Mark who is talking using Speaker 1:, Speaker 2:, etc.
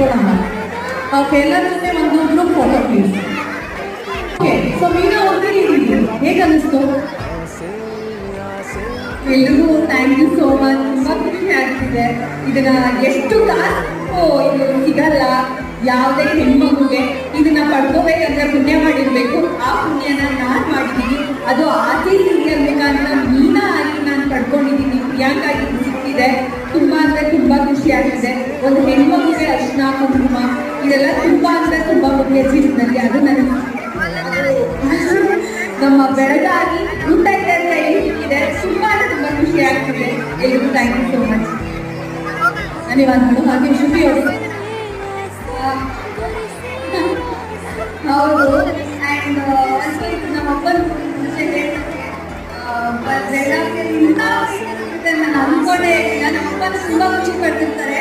Speaker 1: ಇಟ್ಕೊಳ್ಳೋಣ. ಓಕೆ, ಎಲ್ಲರ ಜೊತೆ ಒಂದು group photo please. Okay, so Meena ಅವ್ರಿಗೆ ಹೇಗೆ ಅನ್ನಿಸ್ತು? ಎಲ್ರಿಗೂ ಥ್ಯಾಂಕ್ ಯು ಸೋ ಮಚ್. ತುಂಬ ಖುಷಿ ಆಗ್ತಿದೆ. ಇದನ್ನ ಎಷ್ಟು ಕಾಸು ಇದು ಸಿಗಲ್ಲ ಯಾವುದೇ ಹೆಣ್ಮಗುಗೆ. ಇದನ್ನ ಪಡ್ಕೋಬೇಕಂದ್ರೆ ಪುಣ್ಯ ಮಾಡಿರ್ಬೇಕು. ಆ ಪುಣ್ಯನ ನಾನು ಮಾಡಿದ್ದೀನಿ. ಅದು ಆಸೆ ಸೀರಿಯಲ್ ಮುಖಾಂತರ ಮೀನಾ ಆಗಿ ನಾನು ಪಡ್ಕೊಂಡಿದ್ದೀನಿ. ಪ್ರಿಯಾಂಕಾ ಆಗಿ ಸಿಕ್ಕಿದೆ. ತುಂಬ ಅಂದರೆ ತುಂಬ ಖುಷಿ ಆಗ್ತಿದೆ. ಒಂದು ಹೆಣ್ಮಗುಗೆ ಅರ್ಶಿನ ಕುಂಕುಮ ಇದೆಲ್ಲ ತುಂಬ ಅಂದರೆ ತುಂಬ ಮುಖ್ಯ ಜೀವನದಲ್ಲಿ. ಅದು ನನಗೆ ನಮ್ಮ ಬೆಳಗಾಗಿ ಊಟ ಇದೆ ಅಂತ ಹೇಳ್ತಿದೆ. ತುಂಬ ಅಂದರೆ ತುಂಬ ಖುಷಿ ಆಗ್ತಿದೆ. ಎಲ್ರಿಗೂ ಥ್ಯಾಂಕ್ ಯು ಸೋ ಮಚ್. ಧನ್ಯವಾದಗಳು. ಹಾಗೆ ಶ್ರುತಿ ಅವರು ಹೌದು. ಆ್ಯಂಡ್ ನಮ್ಮಪ್ಪನ ಬೆಳಗ್ಗೆ ನಾನು ಅನ್ಕೊಂಡೇ ಇಲ್ಲ. ನಮ್ಮಪ್ಪನ ತುಂಬ ಖುಷಿ ಪಡ್ತಿರ್ತಾರೆ.